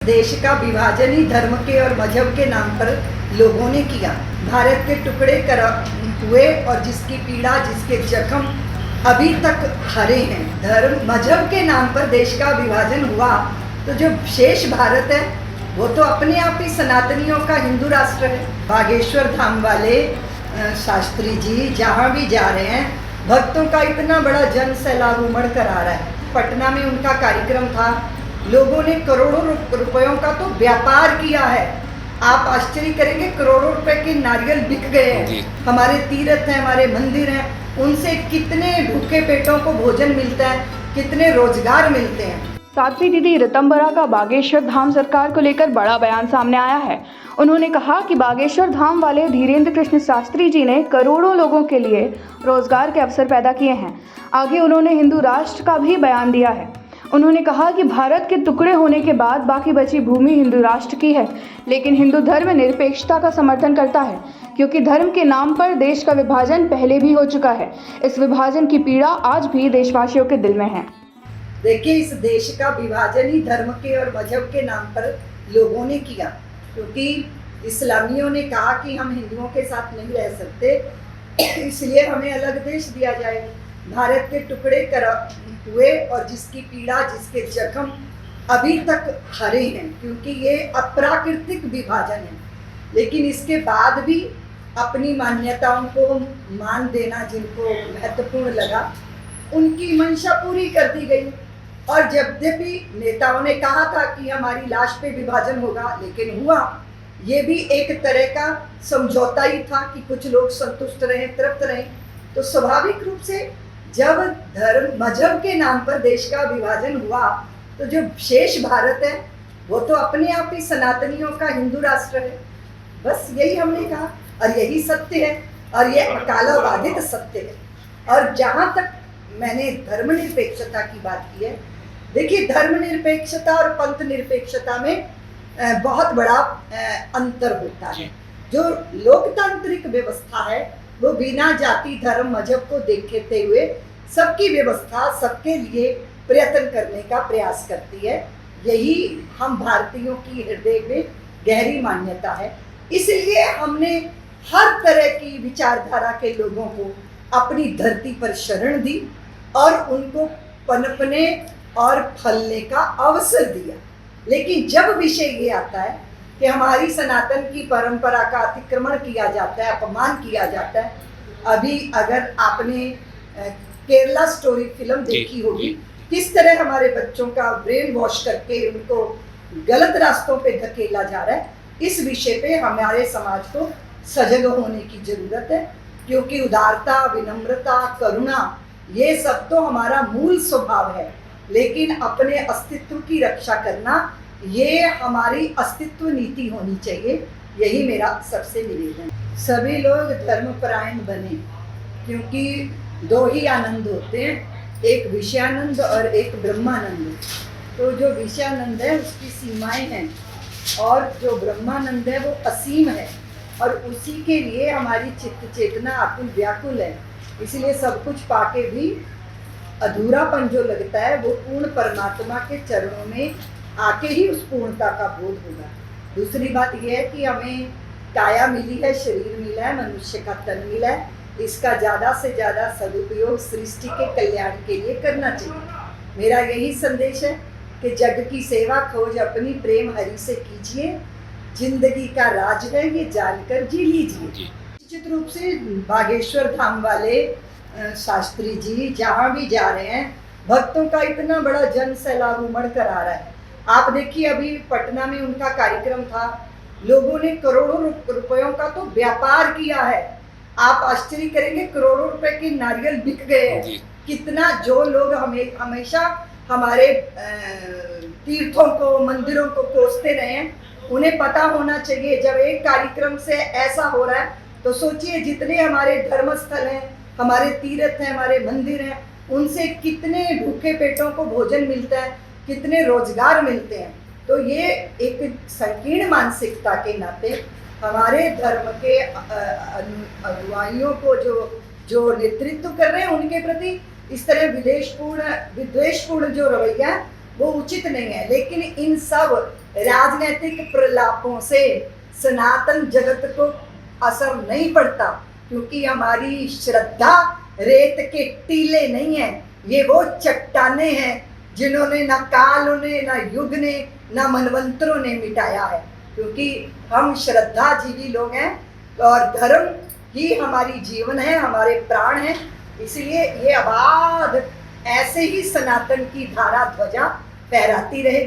देश का विभाजन ही धर्म के और मजहब के नाम पर लोगों ने किया। भारत के टुकड़े हुए और जिसकी पीड़ा, जिसके जख्म अभी तक हरे हैं। धर्म मजहब के नाम पर देश का विभाजन हुआ तो जो शेष भारत है वो तो अपने आप ही सनातनियों का हिंदू राष्ट्र है। बागेश्वर धाम वाले शास्त्री जी जहाँ भी जा रहे हैं, भक्तों का इतना बड़ा जन सैलाब उमड़ कर आ रहा है। पटना में उनका कार्यक्रम था, लोगों ने करोड़ों रुपयों का तो व्यापार किया है। आप आश्चर्य करेंगे, करोड़ों रुपए के नारियल बिक गए हैं। हमारे तीर्थ हैं, हमारे मंदिर हैं, उनसे कितने भूखे पेटों को भोजन मिलता है, कितने रोजगार मिलते हैं। साथ ही दीदी ऋतंबरा का बागेश्वर धाम सरकार को लेकर बड़ा बयान सामने आया है। उन्होंने कहा कि बागेश्वर धाम वाले धीरेन्द्र कृष्ण शास्त्री जी ने करोड़ों लोगों के लिए रोजगार के अवसर पैदा किए हैं। आगे उन्होंने हिंदू राष्ट्र का भी बयान दिया है। उन्होंने कहा कि भारत के टुकड़े होने के बाद बाकी बची भूमि हिंदू राष्ट्र की है, लेकिन हिंदू धर्म निरपेक्षता का समर्थन करता है, क्योंकि धर्म के नाम पर देश का विभाजन पहले भी हो चुका है। इस विभाजन की पीड़ा आज भी देशवासियों के दिल में है। देखिए, इस देश का विभाजन ही धर्म के और मजहब के नाम पर लोगों ने किया, क्योंकि इस्लामियों ने कहा कि हम हिंदुओं के साथ नहीं रह सकते, इसलिए हमें अलग देश दिया जाए। भारत के टुकड़े हुए और जिसकी पीड़ा, जिसके जख्म अभी तक हरे हैं, क्योंकि ये अप्राकृतिक विभाजन है। लेकिन इसके बाद भी अपनी मान्यताओं को मान देना जिनको महत्वपूर्ण लगा, उनकी मंशा पूरी कर दी गई। और जब भी नेताओं ने कहा था कि हमारी लाश पे विभाजन होगा, लेकिन हुआ। ये भी एक तरह का समझौता ही था कि कुछ लोग संतुष्ट रहे, तृप्त रहे। तो स्वाभाविक रूप से जब धर्म मजहब के नाम पर देश का विभाजन हुआ तो जो शेष भारत है वो तो अपने आप ही सनातनियों का हिंदू राष्ट्र है। बस यही हमने कहा और यही सत्य है और ये अकालबाधित सत्य है। और जहाँ तक मैंने धर्मनिरपेक्षता की बात की है, देखिए, धर्मनिरपेक्षता और पंथ निरपेक्षता में बहुत बड़ा अंतर होता है। जो लोकतांत्रिक व्यवस्था है वो बिना जाति, धर्म, मजहब को देखते हुए सबकी व्यवस्था सबके लिए प्रयत्न करने का प्रयास करती है। यही हम भारतीयों की हृदय में गहरी मान्यता है। इसलिए हमने हर तरह की विचारधारा के लोगों को अपनी धरती पर शरण दी और उनको पनपने और फलने का अवसर दिया। लेकिन जब विषय ये आता है कि हमारी सनातन की परंपरा का अतिक्रमण किया जाता है, अपमान किया जाता है। अभी अगर आपने केरला स्टोरी फिल्म देखी होगी, किस तरह हमारे बच्चों का ब्रेन वॉश करके उनको गलत रास्तों पे धकेला जा रहा है। इस विषय पे हमारे समाज को सजग होने की जरूरत है, क्योंकि उदारता, विनम्रता, करुणा ये सब तो हमारा मूल स्वभाव है। लेकिन अपने अस्तित्व की रक्षा करना ये हमारी अस्तित्व नीति होनी चाहिए। यही मेरा सबसे निवेदन है। सभी लोग धर्मपरायण बने, क्योंकि दो ही आनंद होते हैं, एक विषयानंद और एक ब्रह्मानंद। तो जो विषयानंद है उसकी सीमाएं हैं और जो ब्रह्मानंद है वो असीम है, और उसी के लिए हमारी चित्त चेतना आकुल व्याकुल है। इसलिए सब कुछ पाके भी अधूरापन जो लगता है वो पूर्ण परमात्मा के चरणों में आके ही उस पूर्णता का बोध होगा। दूसरी बात यह है कि हमें काया मिली है, शरीर मिला है, मनुष्य का तन मिला है, इसका ज़्यादा से ज़्यादा सदुपयोग सृष्टि के कल्याण के लिए करना चाहिए। मेरा यही संदेश है कि जग की सेवा खोज अपनी, प्रेम हरि से कीजिए, जिंदगी का राज है ये जानकर जी लीजिए। निश्चित रूप से बागेश्वर धाम वाले शास्त्री जी जहाँ भी जा रहे हैं, भक्तों का इतना बड़ा जन सैलाब उमड़ कर आ रहा है। आप देखिए, अभी पटना में उनका कार्यक्रम था, लोगों ने करोड़ों रुपयों का तो व्यापार किया है। आप आश्चर्य करेंगे, करोड़ों रुपए के नारियल बिक गए हैं। कितना जो लोग हमेशा हमारे तीर्थों को, मंदिरों को कोसते रहे हैं, उन्हें पता होना चाहिए जब एक कार्यक्रम से ऐसा हो रहा है तो सोचिए जितने हमारे धर्मस्थल हैं, हमारे तीर्थ हैं, हमारे मंदिर हैं, उनसे कितने भूखे पेटों को भोजन मिलता है, कितने रोजगार मिलते हैं। तो ये एक संकीर्ण मानसिकता के नाते हमारे धर्म के अनुयायियों को जो नेतृत्व कर रहे हैं, उनके प्रति इस तरह विद्वेषपूर्ण जो रवैया है वो उचित नहीं है। लेकिन इन सब राजनीतिक प्रलापों से सनातन जगत को असर नहीं पड़ता, क्योंकि हमारी श्रद्धा रेत के टीले नहीं है, ये वो चट्टाने हैं जिन्होंने ना काल ने, ना युग ने, ना मनवंतरों ने मिटाया है। क्योंकि हम श्रद्धाजीवी लोग हैं और धर्म ही हमारी जीवन है, हमारे प्राण हैं। इसलिए ये आबाद ऐसे ही सनातन की धारा ध्वजा फहराती रहे।